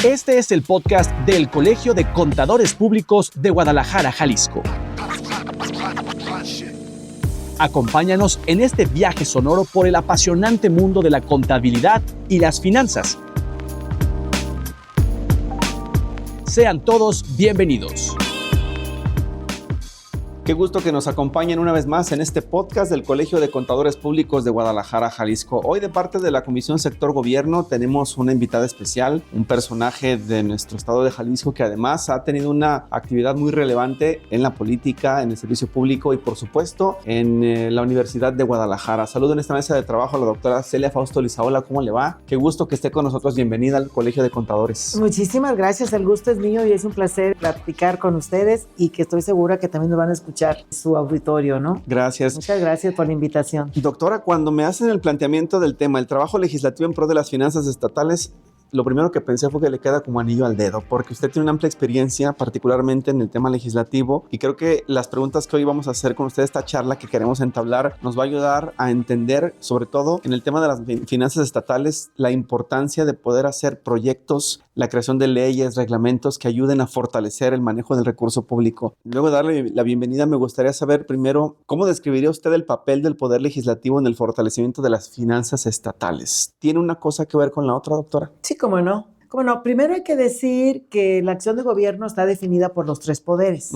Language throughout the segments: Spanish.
Este es el podcast del Colegio de Contadores Públicos de Guadalajara, Jalisco. Acompáñanos en este viaje sonoro por el apasionante mundo de la contabilidad y las finanzas. Sean todos bienvenidos. Qué gusto que nos acompañen una vez más en este podcast del Colegio de Contadores Públicos de Guadalajara, Jalisco. Hoy, de parte de la Comisión Sector Gobierno, tenemos una invitada especial, un personaje de nuestro estado de Jalisco que además ha tenido una actividad muy relevante en la política, en el servicio público y, por supuesto, en la Universidad de Guadalajara. Saludo en esta mesa de trabajo a la doctora Celia Fausto Lizaola. ¿Cómo le va? Qué gusto que esté con nosotros. Bienvenida al Colegio de Contadores. Muchísimas gracias. El gusto es mío y es un placer platicar con ustedes y que estoy segura que también nos van a escuchar su auditorio, ¿no? Gracias. Muchas gracias por la invitación. Doctora, cuando me hacen el planteamiento del tema, el trabajo legislativo en pro de las finanzas estatales, lo primero que pensé fue que le queda como anillo al dedo, porque usted tiene una amplia experiencia, particularmente en el tema legislativo, y creo que las preguntas que hoy vamos a hacer con usted, esta charla que queremos entablar, nos va a ayudar a entender, sobre todo en el tema de las finanzas estatales, la importancia de poder hacer proyectos, la creación de leyes, reglamentos que ayuden a fortalecer el manejo del recurso público. Luego de darle la bienvenida, me gustaría saber primero, ¿cómo describiría usted el papel del Poder Legislativo en el fortalecimiento de las finanzas estatales? ¿Tiene una cosa que ver con la otra, doctora? Sí, cómo no. Primero hay que decir que la acción de gobierno está definida por los tres poderes,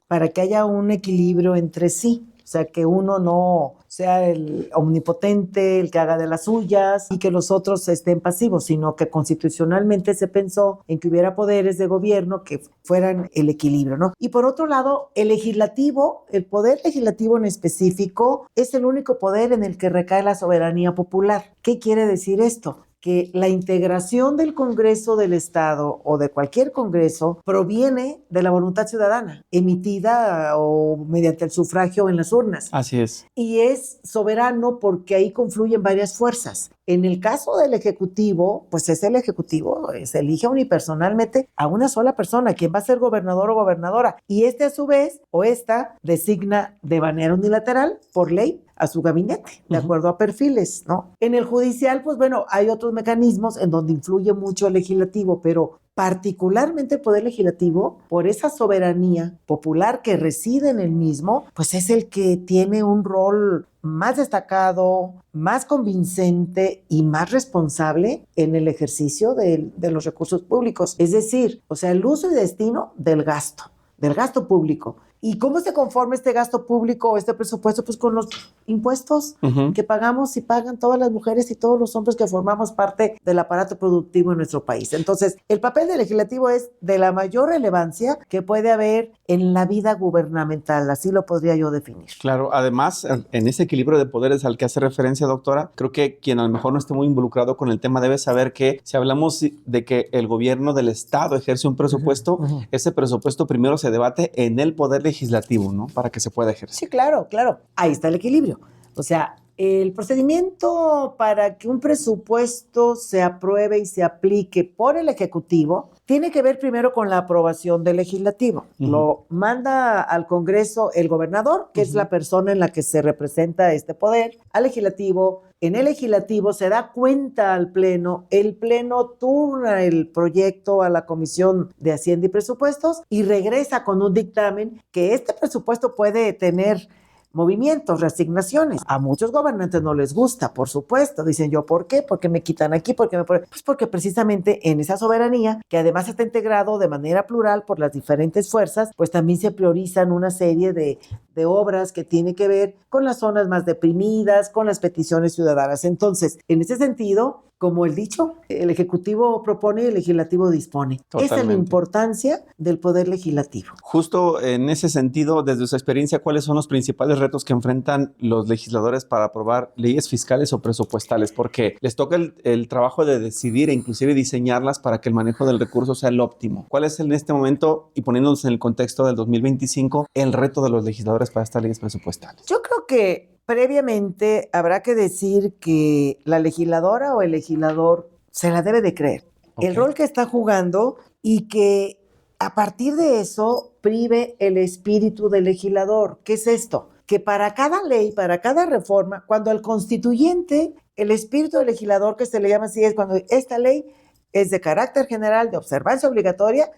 para que haya un equilibrio entre sí. O sea, que uno no sea el omnipotente, el que haga de las suyas y que los otros estén pasivos, sino que constitucionalmente se pensó en que hubiera poderes de gobierno que fueran el equilibrio, ¿no? Y por otro lado, el legislativo, el poder legislativo en específico, es el único poder en el que recae la soberanía popular. ¿Qué quiere decir esto? Que la integración del Congreso del Estado o de cualquier Congreso proviene de la voluntad ciudadana, emitida o mediante el sufragio en las urnas. Así es. Y es soberano porque ahí confluyen varias fuerzas. En el caso del Ejecutivo, pues es el Ejecutivo, se elige unipersonalmente a una sola persona, quien va a ser gobernador o gobernadora. Y a su vez, o esta, designa de manera unilateral, por ley, a su gabinete, de acuerdo a perfiles, ¿no? En el judicial, pues bueno, hay otros mecanismos en donde influye mucho el legislativo, pero particularmente el Poder Legislativo, por esa soberanía popular que reside en el mismo, pues es el que tiene un rol más destacado, más convincente y más responsable en el ejercicio de los recursos públicos. Es decir, o sea, el uso y destino del gasto público. ¿Y cómo se conforma este gasto público o este presupuesto? Pues con los impuestos que pagamos y pagan todas las mujeres y todos los hombres que formamos parte del aparato productivo en nuestro país. Entonces, el papel del legislativo es de la mayor relevancia que puede haber en la vida gubernamental, así lo podría yo definir. Claro, además, en ese equilibrio de poderes al que hace referencia, doctora, creo que quien a lo mejor no esté muy involucrado con el tema debe saber que si hablamos de que el gobierno del Estado ejerce un presupuesto, ese presupuesto primero se debate en el Poder Legislativo, ¿no? Para que se pueda ejercer. Sí, claro. Ahí está el equilibrio. O sea, el procedimiento para que un presupuesto se apruebe y se aplique por el Ejecutivo tiene que ver primero con la aprobación del Legislativo. Lo manda al Congreso el gobernador, que es la persona en la que se representa este poder, al Legislativo. En el Legislativo se da cuenta al Pleno, el Pleno turna el proyecto a la Comisión de Hacienda y Presupuestos y regresa con un dictamen que este presupuesto puede tener movimientos, reasignaciones. A muchos gobernantes no les gusta, por supuesto. Dicen, ¿yo por qué? ¿Por qué me quitan aquí? ¿Por qué me ponen? Pues porque precisamente en esa soberanía, que además está integrado de manera plural por las diferentes fuerzas, pues también se priorizan una serie de obras que tienen que ver con las zonas más deprimidas, con las peticiones ciudadanas. Entonces, en ese sentido, como el dicho, el Ejecutivo propone y el Legislativo dispone. Totalmente. Esa es la importancia del Poder Legislativo. Justo en ese sentido, desde su experiencia, ¿cuáles son los principales retos que enfrentan los legisladores para aprobar leyes fiscales o presupuestales? Porque les toca el trabajo de decidir e inclusive diseñarlas para que el manejo del recurso sea el óptimo. ¿Cuál es en este momento, y poniéndonos en el contexto del 2025, el reto de los legisladores para estas leyes presupuestales? Yo creo que previamente habrá que decir que la legisladora o el legislador se la debe de creer. El rol que está jugando y que a partir de eso prive el espíritu del legislador. ¿Qué es esto? Que para cada ley, para cada reforma, cuando el constituyente, el espíritu del legislador, que se le llama así, es cuando esta ley es de carácter general, de observancia obligatoria,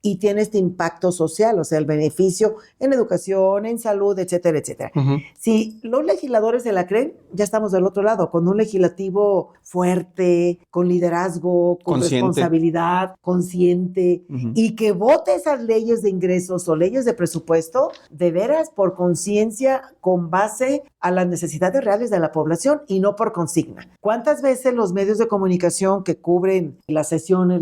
y tiene este impacto social, o sea, el beneficio en educación, en salud, etcétera, etcétera. Si los legisladores se la creen, ya estamos del otro lado, con un legislativo fuerte, con liderazgo, con responsabilidad, consciente, y que vote esas leyes de ingresos o leyes de presupuesto, de veras, por conciencia, con base a las necesidades reales de la población y no por consigna. ¿Cuántas veces los medios de comunicación que cubren las sesiones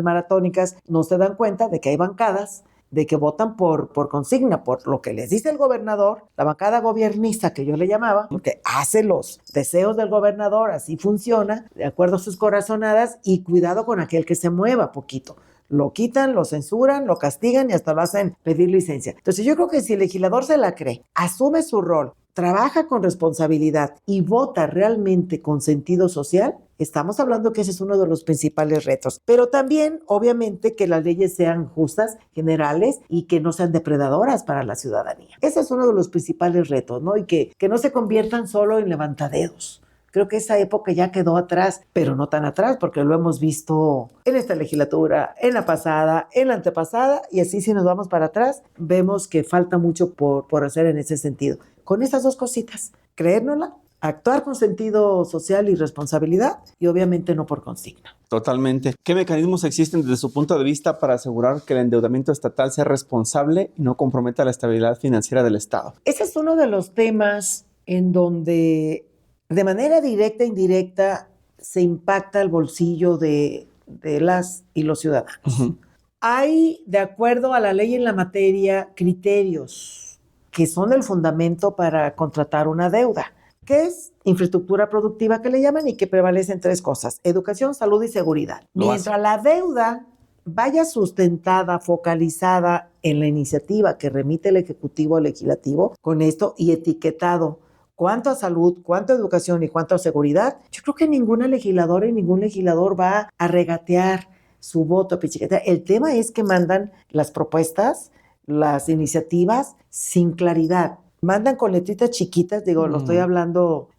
maratónicas, no se dan cuenta de que hay bancadas de que votan por consigna, por lo que les dice el gobernador, la bancada gobiernista que yo le llamaba, porque hace los deseos del gobernador, así funciona, de acuerdo a sus corazonadas, y cuidado con aquel que se mueva poquito. Lo quitan, lo censuran, lo castigan y hasta lo hacen pedir licencia. Entonces yo creo que si el legislador se la cree, asume su rol, trabaja con responsabilidad y vota realmente con sentido social, estamos hablando que ese es uno de los principales retos. Pero también, obviamente, que las leyes sean justas, generales y que no sean depredadoras para la ciudadanía. Ese es uno de los principales retos, ¿no? Y que no se conviertan solo en levantadedos. Creo que esa época ya quedó atrás, pero no tan atrás, porque lo hemos visto en esta legislatura, en la pasada, en la antepasada, y así si nos vamos para atrás, vemos que falta mucho por hacer en ese sentido. Con estas dos cositas, creérnosla, actuar con sentido social y responsabilidad, y obviamente no por consigna. Totalmente. ¿Qué mecanismos existen desde su punto de vista para asegurar que el endeudamiento estatal sea responsable y no comprometa la estabilidad financiera del Estado? Ese es uno de los temas en donde de manera directa e indirecta se impacta el bolsillo de las y los ciudadanos. Hay, de acuerdo a la ley en la materia, criterios que son el fundamento para contratar una deuda, que es infraestructura productiva, que le llaman, y que prevalecen tres cosas: educación, salud y seguridad. Mientras la deuda vaya sustentada, focalizada en la iniciativa que remite el Ejecutivo al Legislativo, con esto y etiquetado cuánto a salud, cuánto a educación y cuánto a seguridad, yo creo que ninguna legisladora y ningún legislador va a regatear su voto a pichiqueta. El tema es que mandan las propuestas, las iniciativas sin claridad. Mandan con letritas chiquitas, digo, lo estoy hablando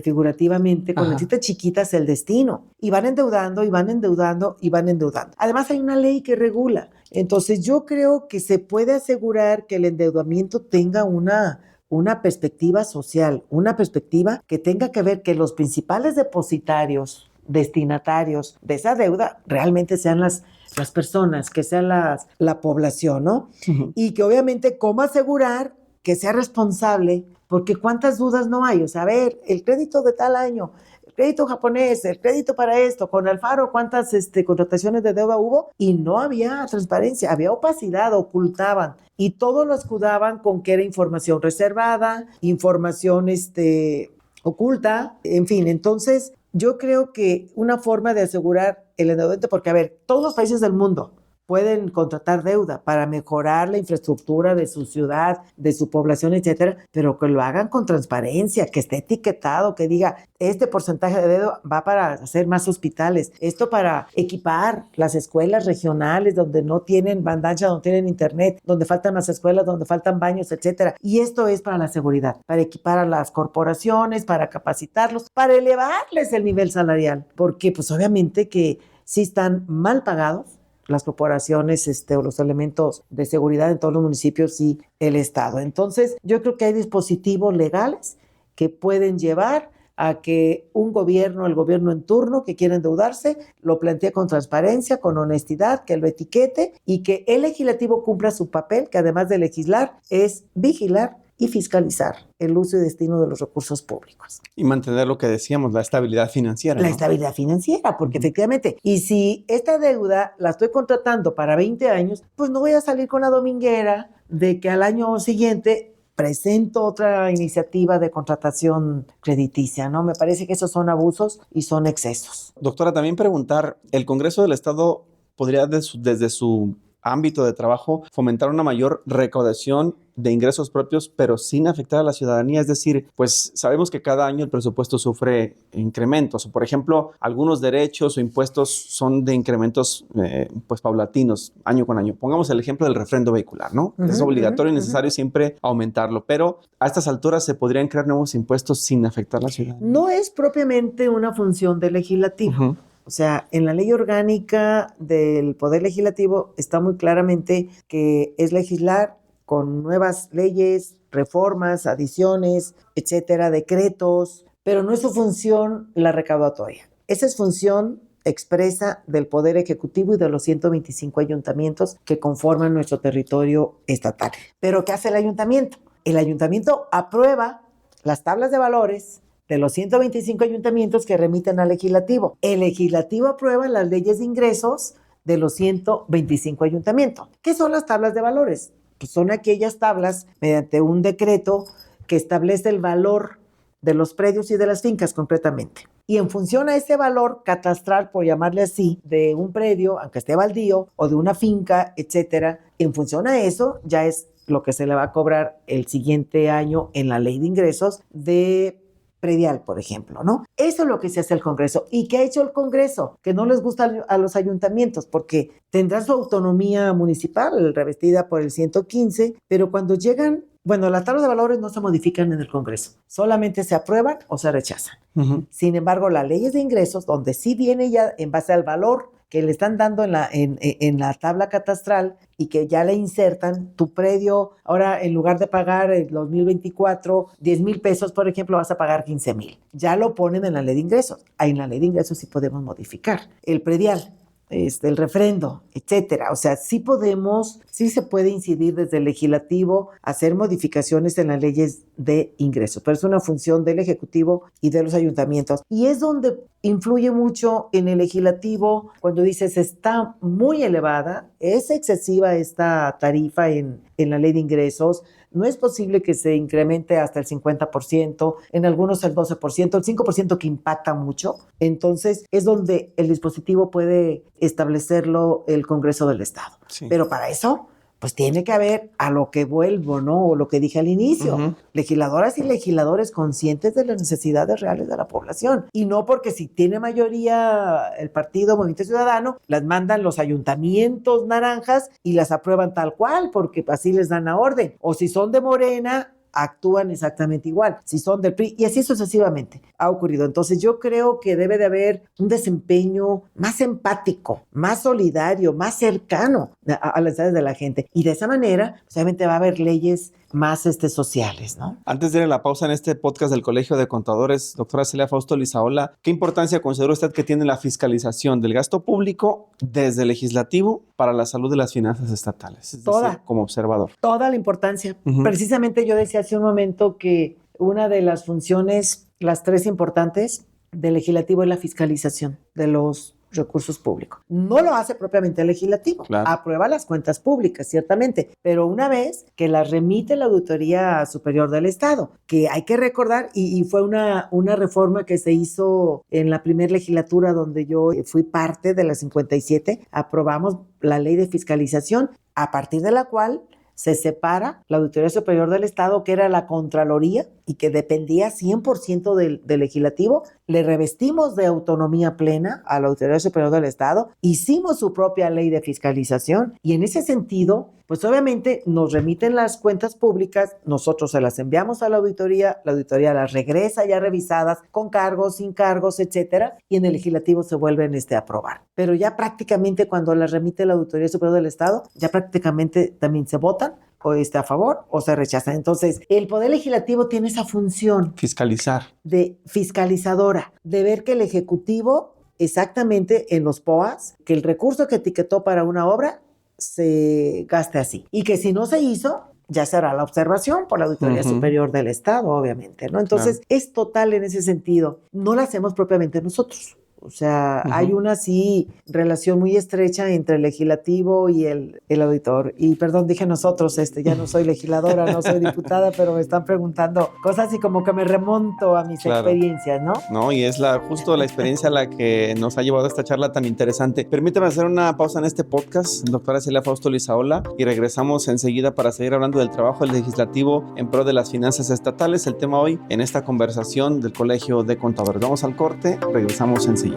figurativamente, con letritas chiquitas el destino. Y van endeudando, y van endeudando, y van endeudando. Además hay una ley que regula. Entonces yo creo que se puede asegurar que el endeudamiento tenga una perspectiva social, una perspectiva que tenga que ver que los principales depositarios, destinatarios de esa deuda, realmente sean las personas, que sean la población, ¿no? Y que obviamente cómo asegurar que sea responsable, porque cuántas dudas no hay. O sea, a ver, el crédito de tal año, el crédito japonés, el crédito para esto, con Alfaro, cuántas contrataciones de deuda hubo, y no había transparencia, había opacidad, ocultaban. Y todo lo escudaban con que era información reservada, información oculta, en fin. Entonces, yo creo que una forma de asegurar el endeudamiento, porque, a ver, todos los países del mundo pueden contratar deuda para mejorar la infraestructura de su ciudad, de su población, etcétera, pero que lo hagan con transparencia, que esté etiquetado, que diga, este porcentaje de deuda va para hacer más hospitales, esto para equipar las escuelas regionales donde no tienen banda ancha, donde tienen internet, donde faltan las escuelas, donde faltan baños, etcétera. Y esto es para la seguridad, para equipar a las corporaciones, para capacitarlos, para elevarles el nivel salarial, porque pues obviamente que sí están mal pagados las corporaciones o los elementos de seguridad en todos los municipios y el Estado. Entonces, yo creo que hay dispositivos legales que pueden llevar a que un gobierno, el gobierno en turno que quiera endeudarse, lo plantee con transparencia, con honestidad, que lo etiquete y que el legislativo cumpla su papel, que además de legislar, es vigilar y fiscalizar el uso y destino de los recursos públicos. Y mantener lo que decíamos, la estabilidad financiera. La ¿no? estabilidad financiera, porque efectivamente, y si esta deuda la estoy contratando para 20 años, pues no voy a salir con la dominguera de que al año siguiente presento otra iniciativa de contratación crediticia, ¿no? Me parece que esos son abusos y son excesos. Doctora, también preguntar, ¿el Congreso del Estado podría desde su ámbito de trabajo fomentar una mayor recaudación de ingresos propios, pero sin afectar a la ciudadanía? Es decir, pues sabemos que cada año el presupuesto sufre incrementos, o por ejemplo, algunos derechos o impuestos son de incrementos pues paulatinos, año con año. Pongamos el ejemplo del refrendo vehicular, ¿no? Es obligatorio y necesario siempre aumentarlo, pero a estas alturas se podrían crear nuevos impuestos sin afectar a la ciudadanía. No es propiamente una función del legislativo. O sea, en la ley orgánica del Poder Legislativo está muy claramente que es legislar con nuevas leyes, reformas, adiciones, etcétera, decretos, pero no es su función la recaudatoria. Esa es función expresa del Poder Ejecutivo y de los 125 ayuntamientos que conforman nuestro territorio estatal. ¿Pero qué hace el ayuntamiento? El ayuntamiento aprueba las tablas de valores de los 125 ayuntamientos que remiten al legislativo. El legislativo aprueba las leyes de ingresos de los 125 ayuntamientos. ¿Qué son las tablas de valores? Pues son aquellas tablas mediante un decreto que establece el valor de los predios y de las fincas concretamente. Y en función a ese valor catastral, por llamarle así, de un predio, aunque esté baldío, o de una finca, etcétera, en función a eso ya es lo que se le va a cobrar el siguiente año en la ley de ingresos de predial, por ejemplo, ¿no? Eso es lo que se hace el Congreso. ¿Y qué ha hecho el Congreso? Que no les gusta a los ayuntamientos porque tendrán su autonomía municipal revestida por el 115, pero cuando llegan, bueno, las tablas de valores no se modifican en el Congreso, solamente se aprueban o se rechazan. Sin embargo, las leyes de ingresos, donde sí viene ya en base al valor que le están dando en la tabla catastral y que ya le insertan tu predio, ahora en lugar de pagar en 2024 10,000 pesos, por ejemplo, vas a pagar 15,000. Ya lo ponen en la ley de ingresos. Ahí en la ley de ingresos sí podemos modificar el predial, el refrendo, etcétera. O sea, sí se puede incidir desde el legislativo, hacer modificaciones en las leyes de ingresos, pero es una función del Ejecutivo y de los ayuntamientos. Y es donde influye mucho en el legislativo cuando dices está muy elevada, es excesiva esta tarifa en la ley de ingresos. No es posible que se incremente hasta el 50%, en algunos el 12%, el 5% que impacta mucho. Entonces, es donde el dispositivo puede establecerlo el Congreso del Estado. Sí. Pero para eso, pues tiene que haber a lo que vuelvo, ¿no? O lo que dije al inicio, legisladoras y legisladores conscientes de las necesidades reales de la población. Y no porque si tiene mayoría el partido Movimiento Ciudadano, las mandan los ayuntamientos naranjas y las aprueban tal cual, porque así les dan la orden. O si son de Morena, actúan exactamente igual. Si son del PRI, y así sucesivamente ha ocurrido. Entonces yo creo que debe de haber un desempeño más empático, más solidario, más cercano a las necesidades de la gente. Y de esa manera, pues, obviamente va a haber leyes más sociales, ¿no? Antes de ir a la pausa en este podcast del Colegio de Contadores, doctora Celia Fausto Lizaola, ¿qué importancia considera usted que tiene la fiscalización del gasto público desde el legislativo para la salud de las finanzas estatales? Toda. Decir, como observador. Toda la importancia. Precisamente yo decía hace un momento que una de las funciones, las tres importantes del legislativo es la fiscalización de los recursos públicos. No lo hace propiamente el legislativo, claro. Aprueba las cuentas públicas, ciertamente, pero una vez que las remite la Auditoría Superior del Estado, que hay que recordar, y fue una reforma que se hizo en la primera legislatura donde yo fui parte de la 57, aprobamos la ley de fiscalización, a partir de la cual se separa la Auditoría Superior del Estado, que era la Contraloría y que dependía 100% del legislativo. Le revestimos de autonomía plena a la Auditoría Superior del Estado, hicimos su propia ley de fiscalización y en ese sentido, pues obviamente nos remiten las cuentas públicas, nosotros se las enviamos a la auditoría las regresa ya revisadas con cargos, sin cargos, etcétera, y en el legislativo se vuelven a aprobar. Pero ya prácticamente cuando las remite la Auditoría Superior del Estado, ya prácticamente también se votan o a favor o se rechazan. Entonces, el Poder Legislativo tiene esa función. Fiscalizar. De fiscalizadora, de ver que el Ejecutivo, exactamente en los POAs, que el recurso que etiquetó para una obra se gaste así. Y que si no se hizo, ya será la observación por la Auditoría Superior del Estado, obviamente, ¿no? Entonces, es total en ese sentido. No la hacemos propiamente nosotros. O sea, hay una sí relación muy estrecha entre el legislativo y el auditor. Y perdón, dije nosotros, ya no soy legisladora, no soy diputada, pero me están preguntando cosas y como que me remonto a mis experiencias, ¿no? No, y es justo la experiencia la que nos ha llevado a esta charla tan interesante. Permítame hacer una pausa en este podcast, doctora Celia Fausto Lizaola, y regresamos enseguida para seguir hablando del trabajo del legislativo en pro de las finanzas estatales, el tema hoy en esta conversación del Colegio de Contadores. Vamos al corte, regresamos enseguida.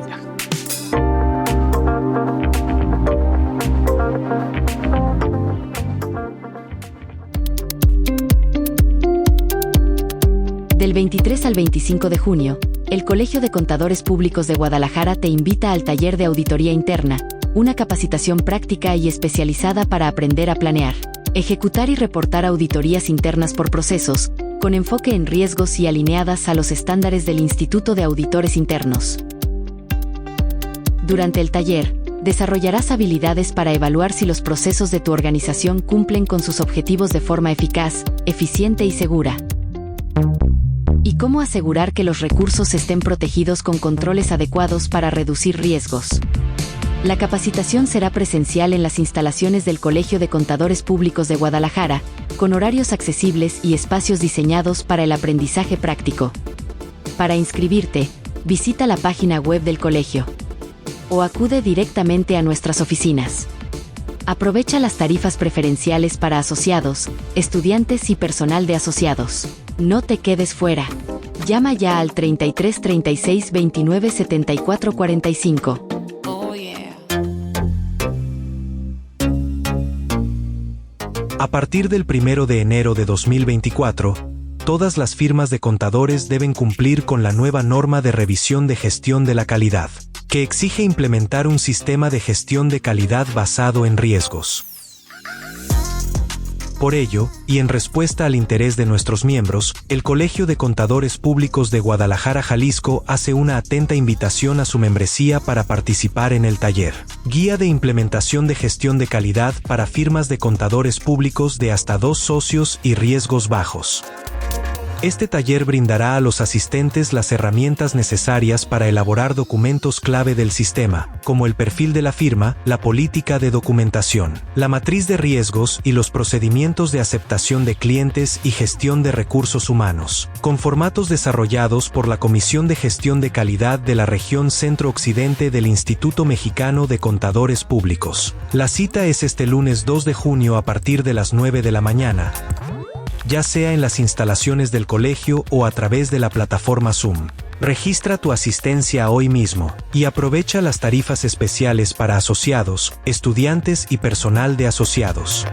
Del Del 23 al 25 de junio, el Colegio de Contadores Públicos de Guadalajara te invita al taller de Auditoría Interna, una capacitación práctica y especializada para aprender a planear, ejecutar y reportar auditorías internas por procesos, con enfoque en riesgos y alineadas a los estándares del Instituto de Auditores Internos. Durante el taller, desarrollarás habilidades para evaluar si los procesos de tu organización cumplen con sus objetivos de forma eficaz, eficiente y segura. Y cómo asegurar que los recursos estén protegidos con controles adecuados para reducir riesgos. La capacitación será presencial en las instalaciones del Colegio de Contadores Públicos de Guadalajara, con horarios accesibles y espacios diseñados para el aprendizaje práctico. Para inscribirte, visita la página web del colegio o acude directamente a nuestras oficinas. Aprovecha las tarifas preferenciales para asociados, estudiantes y personal de asociados. No te quedes fuera. Llama ya al 33 36 29 74 45. A partir del 1 de enero de 2024, todas las firmas de contadores deben cumplir con la nueva norma de revisión de gestión de la calidad, que exige implementar un sistema de gestión de calidad basado en riesgos. Por ello, y en respuesta al interés de nuestros miembros, el Colegio de Contadores Públicos de Guadalajara, Jalisco, hace una atenta invitación a su membresía para participar en el taller Guía de Implementación de Gestión de Calidad para Firmas de Contadores Públicos de hasta 2 socios y riesgos bajos. Este taller brindará a los asistentes las herramientas necesarias para elaborar documentos clave del sistema, como el perfil de la firma, la política de documentación, la matriz de riesgos y los procedimientos de aceptación de clientes y gestión de recursos humanos, con formatos desarrollados por la Comisión de Gestión de Calidad de la región Centro-Occidente del Instituto Mexicano de Contadores Públicos. La cita es este lunes 2 de junio a partir de las 9 de la mañana. Ya sea en las instalaciones del colegio o a través de la plataforma Zoom. Registra tu asistencia hoy mismo y aprovecha las tarifas especiales para asociados, estudiantes y personal de asociados.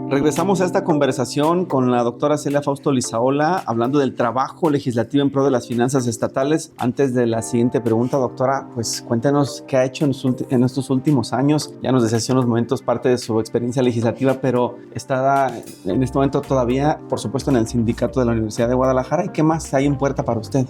Regresamos a esta conversación con la doctora Celia Fausto Lizaola, hablando del trabajo legislativo en pro de las finanzas estatales. Antes de la siguiente pregunta, doctora, pues cuéntenos qué ha hecho en estos últimos años. Ya nos decía hace unos momentos parte de su experiencia legislativa, pero está en este momento todavía, por supuesto, en el sindicato de la Universidad de Guadalajara. ¿Y qué más hay en puerta para usted?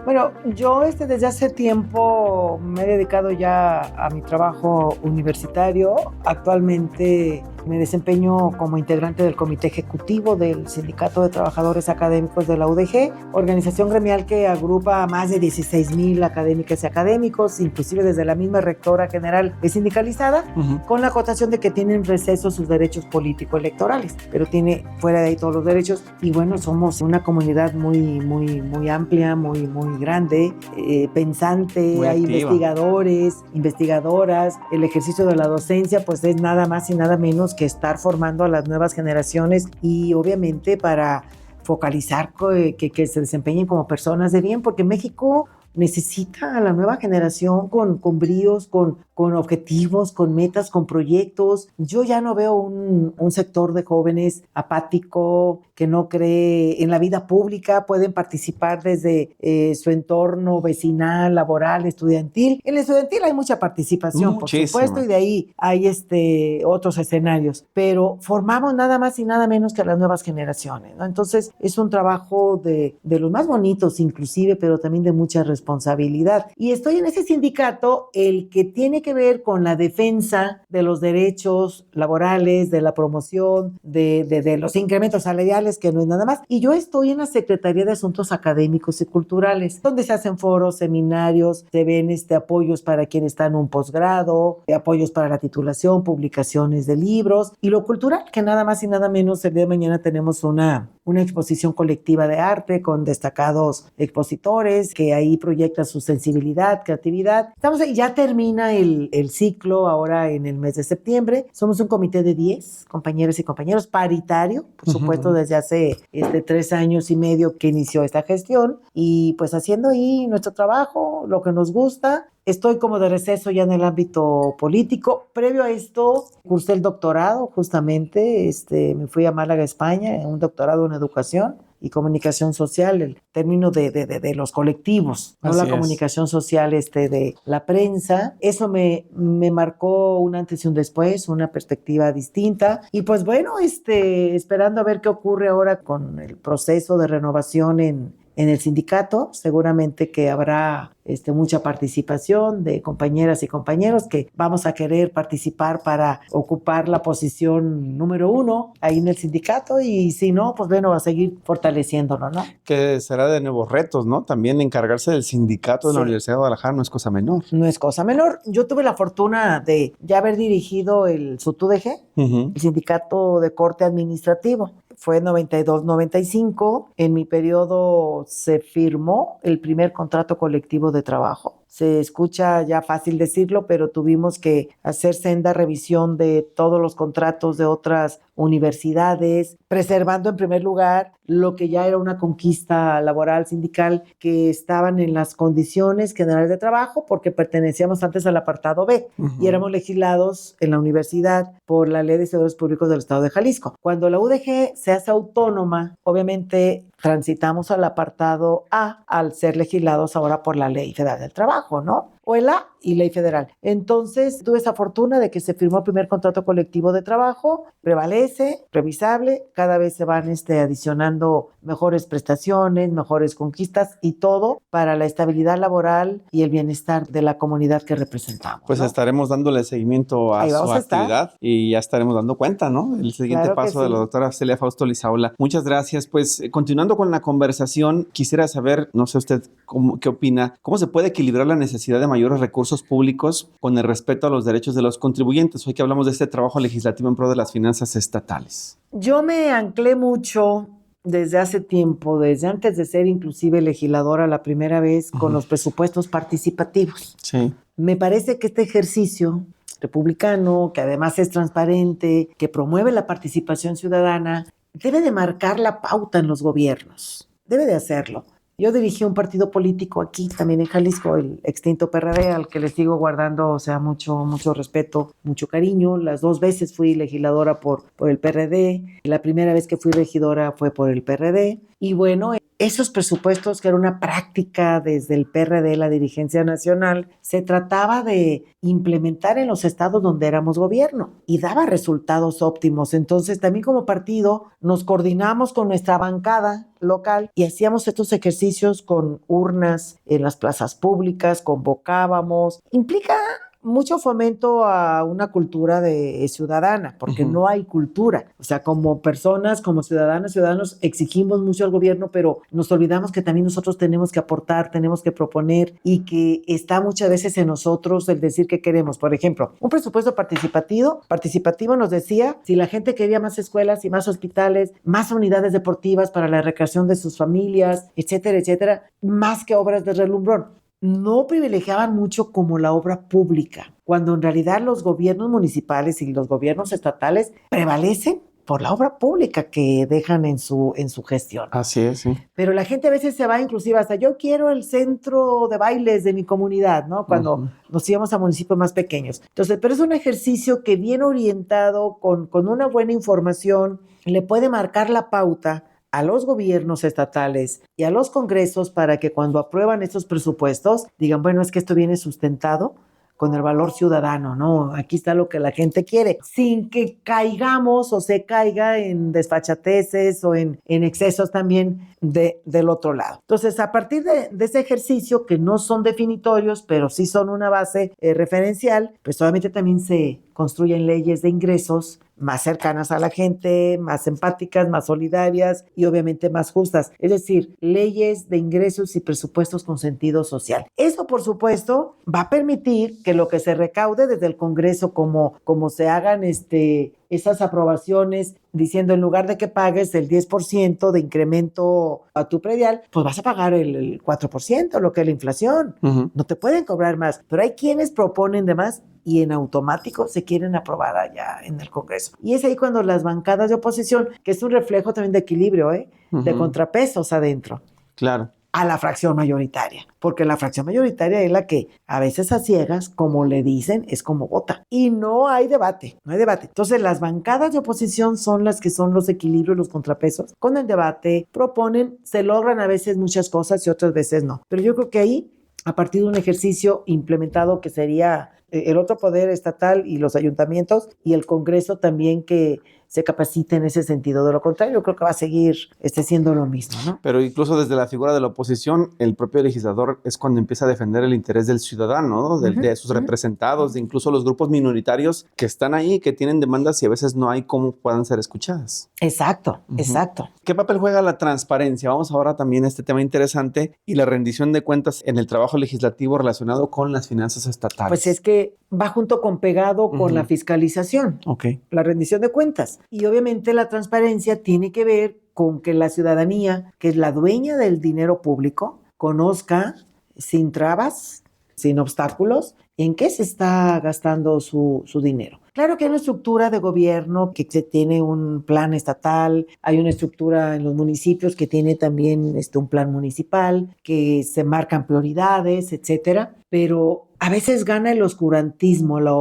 Bueno, yo desde hace tiempo me he dedicado ya a mi trabajo universitario. Actualmente me desempeño como integrante del Comité Ejecutivo del Sindicato de Trabajadores Académicos de la UDG, organización gremial que agrupa a más de 16,000 académicas y académicos, inclusive desde la misma rectora general es sindicalizada, con la acotación de que tienen receso sus derechos político-electorales, pero tiene fuera de ahí todos los derechos. Y bueno, somos una comunidad muy amplia, muy grande, pensante, muy hay activa. Investigadores, investigadoras. El ejercicio de la docencia pues es nada más y nada menos que estar formando a las nuevas generaciones y obviamente para focalizar que se desempeñen como personas de bien, porque México necesita a la nueva generación con bríos, con objetivos, con metas, con proyectos. Yo ya no veo un sector de jóvenes apático, que no cree en la vida pública. Pueden participar desde su entorno vecinal, laboral, estudiantil. En el estudiantil hay mucha participación, muchísima, por supuesto, y de ahí hay otros escenarios. Pero formamos nada más y nada menos que a las nuevas generaciones, ¿no? Entonces, es un trabajo de los más bonitos, inclusive, pero también de mucha responsabilidad. Y estoy en ese sindicato, el que tiene que ver con la defensa de los derechos laborales, de la promoción, de los incrementos salariales, que no es nada más. Y yo estoy en la Secretaría de Asuntos Académicos y Culturales, donde se hacen foros, seminarios, se ven apoyos para quienes están en un posgrado, apoyos para la titulación, publicaciones de libros, y lo cultural, que nada más y nada menos el día de mañana tenemos una exposición colectiva de arte con destacados expositores que ahí proyectan su sensibilidad, creatividad. Estamos ahí, ya termina el ciclo ahora en el mes de septiembre. Somos un comité de 10 compañeras y compañeros, paritario, por supuesto, desde hace 3 años y medio que inició esta gestión, y pues haciendo ahí nuestro trabajo, lo que nos gusta, Estoy como de receso ya en el ámbito político. Previo a esto, cursé el doctorado justamente, me fui a Málaga, España, un doctorado en educación y comunicación social, el término de los colectivos, no la comunicación social de la prensa. Eso me marcó un antes y un después, una perspectiva distinta. Y pues bueno, esperando a ver qué ocurre ahora con el proceso de renovación en el sindicato. Seguramente que habrá mucha participación de compañeras y compañeros que vamos a querer participar para ocupar la posición número 1 ahí en el sindicato, y si no, pues bueno, va a seguir fortaleciéndolo, ¿no? Que será de nuevos retos, ¿no? También encargarse del sindicato de la Universidad de Guadalajara no es cosa menor. No es cosa menor. Yo tuve la fortuna de ya haber dirigido el SUTUDG, el Sindicato de Corte Administrativo. Fue 92-95. En mi periodo se firmó el primer contrato colectivo de trabajo. Se escucha ya fácil decirlo, pero tuvimos que hacer senda revisión de todos los contratos de otras universidades, preservando en primer lugar lo que ya era una conquista laboral sindical, que estaban en las condiciones generales de trabajo, porque pertenecíamos antes al apartado B y éramos legislados en la universidad por la Ley de Servidores Públicos del Estado de Jalisco. Cuando la UDG se hace autónoma, obviamente transitamos al apartado A al ser legislados ahora por la Ley Federal del Trabajo, ¿no? O el A y Ley Federal. Entonces tuve esa fortuna de que se firmó el primer contrato colectivo de trabajo, prevalece, revisable, cada vez se van adicionando mejores prestaciones, mejores conquistas y todo para la estabilidad laboral y el bienestar de la comunidad que representamos. Pues ¿no? estaremos dándole seguimiento a su actividad y ya estaremos dando cuenta, ¿no? El siguiente paso de la doctora Celia Fausto Lizaola. Muchas gracias. Pues continuando con la conversación, quisiera saber, no sé usted qué opina, ¿cómo se puede equilibrar la necesidad de mayores recursos públicos con el respeto a los derechos de los contribuyentes? Hoy que hablamos de este trabajo legislativo en pro de las finanzas estatales. Yo me anclé mucho desde hace tiempo, desde antes de ser inclusive legisladora la primera vez, con los presupuestos participativos. Sí. Me parece que este ejercicio republicano, que además es transparente, que promueve la participación ciudadana, debe de marcar la pauta en los gobiernos. Debe de hacerlo. Yo dirigí un partido político aquí, también en Jalisco, el extinto PRD, al que le sigo guardando, mucho respeto, mucho cariño. Las 2 veces fui legisladora por el PRD. La primera vez que fui regidora fue por el PRD. Y bueno, esos presupuestos, que era una práctica desde el PRD, la dirigencia nacional, se trataba de implementar en los estados donde éramos gobierno y daba resultados óptimos. Entonces, también como partido nos coordinamos con nuestra bancada local y hacíamos estos ejercicios con urnas en las plazas públicas, convocábamos. Implica mucho fomento a una cultura ciudadana, porque no hay cultura. O sea, como personas, como ciudadanos, exigimos mucho al gobierno, pero nos olvidamos que también nosotros tenemos que aportar, tenemos que proponer, y que está muchas veces en nosotros el decir qué queremos. Por ejemplo, un presupuesto participativo nos decía si la gente quería más escuelas y más hospitales, más unidades deportivas para la recreación de sus familias, etcétera, más que obras de relumbrón. No privilegiaban mucho como la obra pública, cuando en realidad los gobiernos municipales y los gobiernos estatales prevalecen por la obra pública que dejan en su gestión. Así es, sí. Pero la gente a veces se va inclusive hasta, yo quiero el centro de bailes de mi comunidad, ¿no? Cuando nos íbamos a municipios más pequeños. Entonces, pero es un ejercicio que bien orientado, con una buena información, le puede marcar la pauta a los gobiernos estatales y a los congresos para que cuando aprueban estos presupuestos digan, bueno, es que esto viene sustentado con el valor ciudadano, ¿no? Aquí está lo que la gente quiere, sin que caigamos o se caiga en desfachateces o en excesos también del otro lado. Entonces, a partir de ese ejercicio, que no son definitorios, pero sí son una base referencial, pues obviamente también se construyen leyes de ingresos más cercanas a la gente, más empáticas, más solidarias y obviamente más justas. Es decir, leyes de ingresos y presupuestos con sentido social. Eso, por supuesto, va a permitir que lo que se recaude desde el Congreso, como se hagan esas aprobaciones diciendo, en lugar de que pagues el 10% de incremento a tu predial, pues vas a pagar el 4%, lo que es la inflación. No te pueden cobrar más. Pero hay quienes proponen de más y en automático se quieren aprobar allá en el Congreso. Y es ahí cuando las bancadas de oposición, que es un reflejo también de equilibrio, de contrapesos adentro. Claro. a la fracción mayoritaria, porque la fracción mayoritaria es la que a veces a ciegas, como le dicen, es como vota. Y no hay debate, no hay debate. Entonces las bancadas de oposición son las que son los equilibrios, los contrapesos. Con el debate proponen, se logran a veces muchas cosas y otras veces no. Pero yo creo que ahí, a partir de un ejercicio implementado que sería el otro poder estatal y los ayuntamientos y el Congreso también que se capacite en ese sentido. De lo contrario, yo creo que va a seguir siendo lo mismo, ¿no? Pero incluso desde la figura de la oposición, el propio legislador es cuando empieza a defender el interés del ciudadano, ¿no? De sus representados, de incluso los grupos minoritarios que están ahí, que tienen demandas y a veces no hay cómo puedan ser escuchadas. Exacto, exacto. ¿Qué papel juega la transparencia? Vamos ahora también a este tema interesante y la rendición de cuentas en el trabajo legislativo relacionado con las finanzas estatales. Pues es que va junto con pegado con la fiscalización, la rendición de cuentas. Y obviamente la transparencia tiene que ver con que la ciudadanía, que es la dueña del dinero público, conozca sin trabas, sin obstáculos, en qué se está gastando su dinero. Claro que hay una estructura de gobierno que se tiene un plan estatal, hay una estructura en los municipios que tiene también un plan municipal, que se marcan prioridades, etcétera, pero a veces gana el oscurantismo, la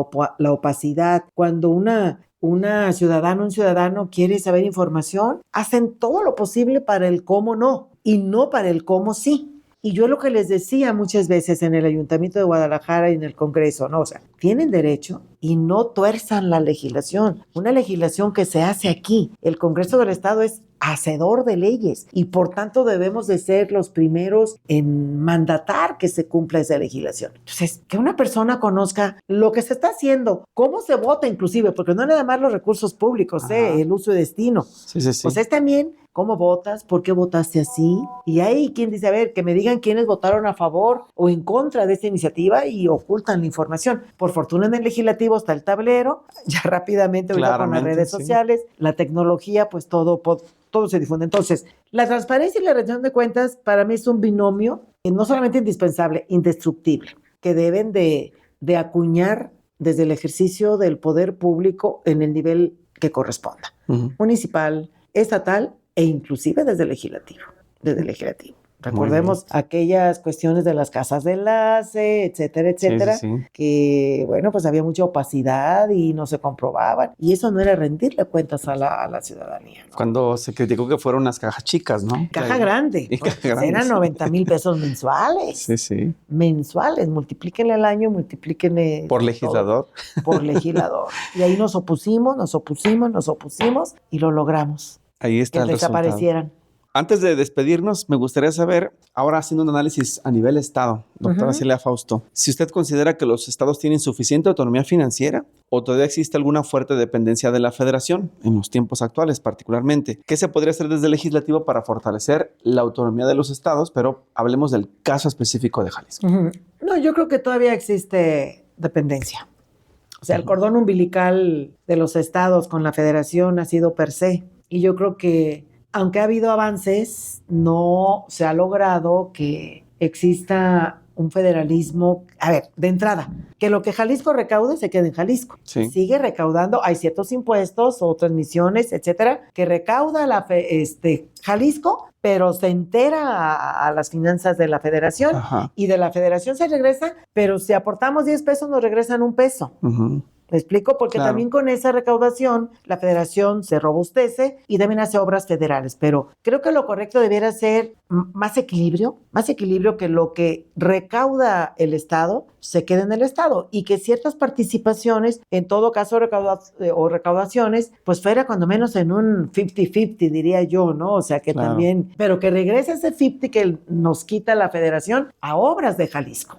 opacidad. Cuando un ciudadano quiere saber información, hacen todo lo posible para el cómo no y no para el cómo sí. Y yo lo que les decía muchas veces en el Ayuntamiento de Guadalajara y en el Congreso, ¿no? O sea, tienen derecho y no tuerzan la legislación. Una legislación que se hace aquí. El Congreso del Estado es hacedor de leyes y por tanto debemos de ser los primeros en mandatar que se cumpla esa legislación. Entonces, que una persona conozca lo que se está haciendo, cómo se vota inclusive, porque no es nada más los recursos públicos, el uso y destino. Sí. Pues es también cómo votas, por qué votaste así. Y hay quien dice, a ver, que me digan quiénes votaron a favor o en contra de esta iniciativa y ocultan la información. Por fortuna en el legislativo está el tablero, ya rápidamente ahorita con las redes sociales, la tecnología, pues todo se difunde. Entonces, la transparencia y la rendición de cuentas para mí es un binomio no solamente indispensable, indestructible, que deben de acuñar desde el ejercicio del poder público en el nivel que corresponda, municipal, estatal e inclusive desde el legislativo. Recordemos aquellas cuestiones de las casas de enlace, etcétera, que, bueno, pues había mucha opacidad y no se comprobaban. Y eso no era rendirle cuentas a la ciudadanía, ¿no? Cuando se criticó que fueron unas cajas chicas, ¿no? Caja grande. Eran 90,000 pesos mensuales. Sí. Mensuales. Multiplíquenle al año, multiplíquenle... Por legislador. Por legislador. Y ahí nos opusimos y lo logramos. Ahí está que el desaparecieran. resultado. Antes de despedirnos, me gustaría saber, ahora haciendo un análisis a nivel Estado, doctora Celia Fausto, si usted considera que los estados tienen suficiente autonomía financiera o todavía existe alguna fuerte dependencia de la federación, en los tiempos actuales particularmente. ¿Qué se podría hacer desde el legislativo para fortalecer la autonomía de los estados? Pero hablemos del caso específico de Jalisco. No, yo creo que todavía existe dependencia. O sea, el cordón umbilical de los estados con la federación ha sido per se. Y yo creo que aunque ha habido avances, no se ha logrado que exista un federalismo. A ver, de entrada, que lo que Jalisco recaude se quede en Jalisco. Sí. Sigue recaudando, hay ciertos impuestos o transmisiones, etcétera, que recauda Jalisco, pero se entera a las finanzas de la federación. Y de la federación se regresa, pero si aportamos 10 pesos nos regresan 1 peso. ¿Me explico? Porque también con esa recaudación la federación se robustece y también hace obras federales. Pero creo que lo correcto debiera ser más equilibrio que lo que recauda el Estado se quede en el Estado y que ciertas participaciones, en todo caso recaudaciones, pues fuera cuando menos en un 50-50, diría yo, ¿no? O sea que también, pero que regrese ese 50 que nos quita la federación a obras de Jalisco,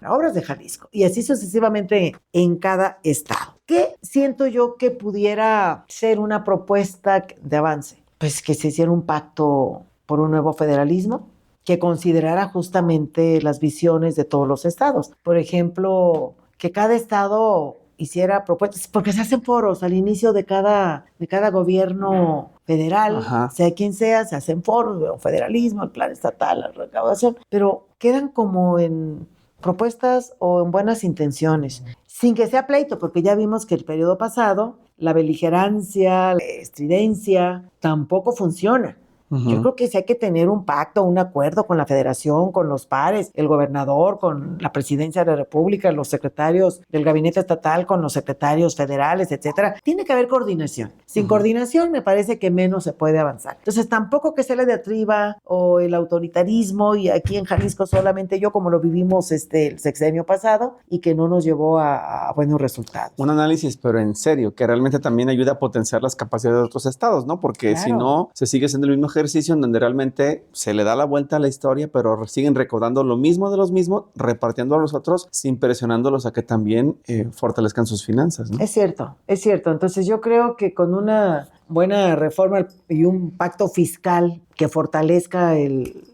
y así sucesivamente en cada estado. ¿Qué siento yo que pudiera ser una propuesta de avance? Pues que se hiciera un pacto por un nuevo federalismo que considerara justamente las visiones de todos los estados. Por ejemplo, que cada estado hiciera propuestas, porque se hacen foros al inicio de cada gobierno federal, sea quien sea, se hacen foros, el federalismo, el plan estatal, la recaudación, pero quedan como en propuestas o en buenas intenciones, sin que sea pleito, porque ya vimos que el periodo pasado, la beligerancia, la estridencia, tampoco funciona. Yo creo que sí hay que tener un pacto, un acuerdo con la federación, con los pares, el gobernador, con la presidencia de la República, los secretarios del gabinete estatal, con los secretarios federales, etcétera. Tiene que haber coordinación. Sin coordinación me parece que menos se puede avanzar. Entonces tampoco que sea la diatriba o el autoritarismo y aquí en Jalisco solamente yo, como lo vivimos el sexenio pasado y que no nos llevó a buenos resultados. Un análisis, pero en serio, que realmente también ayuda a potenciar las capacidades de otros estados, ¿no? Porque si no, se sigue siendo el mismo ejercicio en donde realmente se le da la vuelta a la historia, pero siguen recaudando lo mismo de los mismos, repartiendo a los otros, sin presionándolos a que también fortalezcan sus finanzas, ¿no? Es cierto, es cierto. Entonces yo creo que con una buena reforma y un pacto fiscal que fortalezca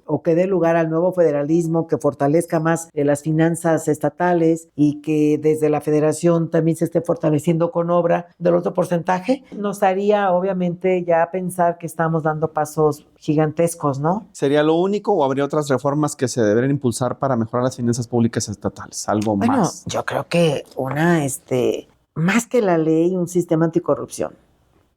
o que dé lugar al nuevo federalismo, que fortalezca más las finanzas estatales y que desde la federación también se esté fortaleciendo con obra del otro porcentaje, nos haría obviamente ya pensar que estamos dando pasos gigantescos, ¿no? ¿Sería lo único o habría otras reformas que se deberían impulsar para mejorar las finanzas públicas estatales? Algo más. Bueno, yo creo que más que la ley, un sistema anticorrupción.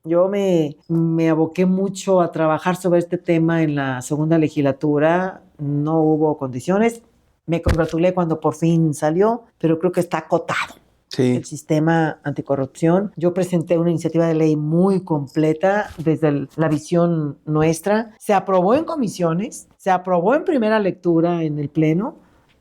Yo me aboqué mucho a trabajar sobre este tema en la segunda legislatura, no hubo condiciones, me congratulé cuando por fin salió, pero creo que está acotado. Sí. El sistema anticorrupción. Yo presenté una iniciativa de ley muy completa desde la visión nuestra, se aprobó en comisiones, se aprobó en primera lectura en el Pleno,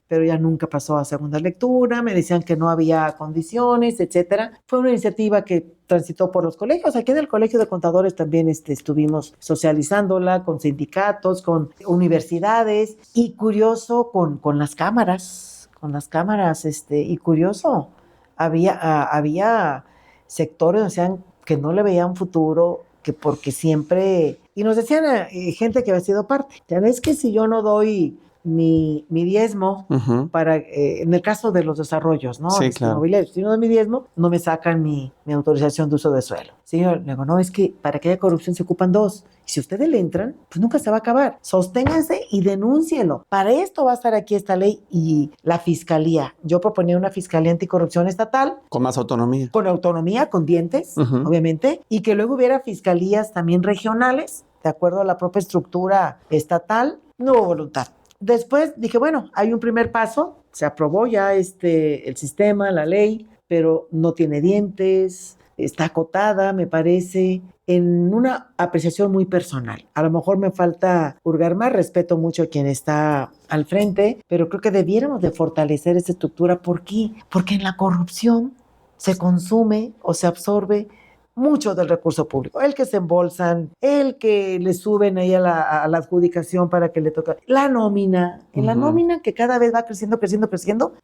pero ya nunca pasó a segunda lectura, me decían que no había condiciones, etcétera. Fue una iniciativa que transitó por los colegios. Aquí en el Colegio de Contadores también estuvimos socializándola con sindicatos, con universidades y curioso con las cámaras, y curioso, había sectores, decían que no le veían futuro, que porque siempre, y nos decían gente que había sido parte, ya es que si yo no doy mi diezmo para, en el caso de los desarrollos, ¿no? Sí, claro. Si no doy mi diezmo, no me sacan mi autorización de uso de suelo. Señor, le digo, no, es que para que haya corrupción se ocupan dos. Y si ustedes le entran, pues nunca se va a acabar. Sosténganse y denúncienlo. Para esto va a estar aquí esta ley y la fiscalía. Yo proponía una fiscalía anticorrupción estatal. Con más autonomía. Con autonomía, con dientes, obviamente. Y que luego hubiera fiscalías también regionales, de acuerdo a la propia estructura estatal. No hubo voluntad. Después dije, bueno, hay un primer paso, se aprobó ya el sistema, la ley, pero no tiene dientes, está acotada, me parece, en una apreciación muy personal. A lo mejor me falta hurgar más, respeto mucho a quien está al frente, pero creo que debiéramos de fortalecer esa estructura. ¿Por qué? Porque en la corrupción se consume o se absorbe mucho del recurso público, el que se embolsan, el que le suben ahí a la adjudicación para que le toque, la nómina, en la nómina que cada vez va creciendo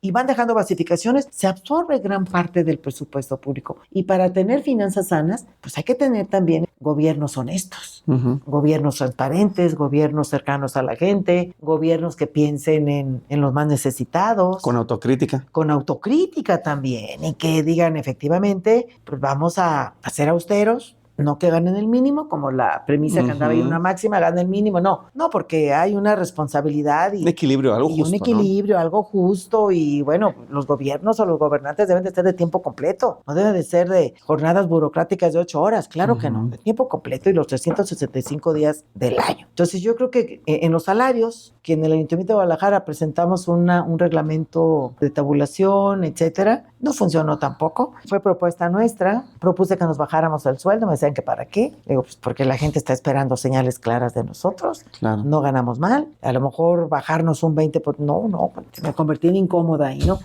y van dejando basificaciones, se absorbe gran parte del presupuesto público. Y para tener finanzas sanas, pues hay que tener también gobiernos honestos, gobiernos transparentes, gobiernos cercanos a la gente, gobiernos que piensen en los más necesitados. Con autocrítica. Con autocrítica también, y que digan efectivamente, pues vamos a hacer austeros, no que ganen el mínimo, como la premisa que andaba ahí, una máxima, gana el mínimo, no, porque hay una responsabilidad y un equilibrio, algo justo, un equilibrio, ¿no? Algo justo, y bueno, los gobiernos o los gobernantes deben de ser de tiempo completo, no deben de ser de jornadas burocráticas de 8 horas, claro que no, de tiempo completo y los 365 días del año. Entonces yo creo que en los salarios, que en el Ayuntamiento de Guadalajara presentamos un reglamento de tabulación, etcétera, no funcionó tampoco, fue propuesta nuestra, propuse que nos bajáramos el sueldo, me decían que para qué, digo, pues porque la gente está esperando señales claras de nosotros, claro. No ganamos mal, a lo mejor bajarnos un 20%, no, me convertí en incómoda ahí, ¿no?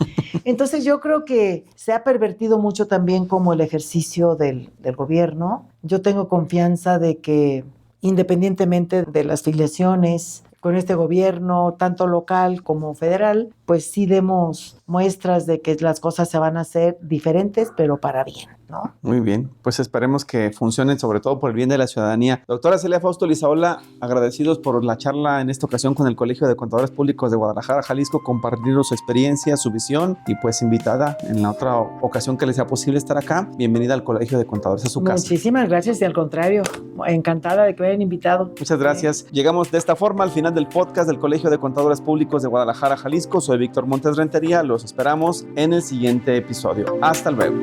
Entonces yo creo que se ha pervertido mucho también como el ejercicio del gobierno. Yo tengo confianza de que independientemente de las filiaciones con este gobierno, tanto local como federal, pues sí demos muestras de que las cosas se van a hacer diferentes, pero para bien, ¿no? Muy bien, pues esperemos que funcionen sobre todo por el bien de la ciudadanía. Doctora Celia Fausto Lizaola, agradecidos por la charla en esta ocasión con el Colegio de Contadores Públicos de Guadalajara, Jalisco, compartir su experiencia, su visión, y pues invitada en la otra ocasión que les sea posible estar acá. Bienvenida al Colegio de Contadores, a su casa. Muchísimas gracias, y al contrario, encantada de que me hayan invitado. Muchas gracias. Llegamos de esta forma al final del podcast del Colegio de Contadores Públicos de Guadalajara, Jalisco. Soy Víctor Montes Rentería. Los esperamos en el siguiente episodio. Hasta luego.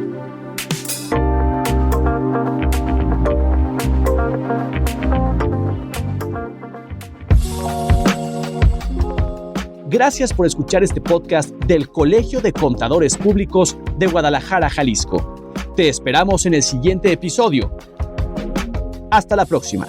Gracias por escuchar este podcast del Colegio de Contadores Públicos de Guadalajara, Jalisco. Te esperamos en el siguiente episodio. Hasta la próxima.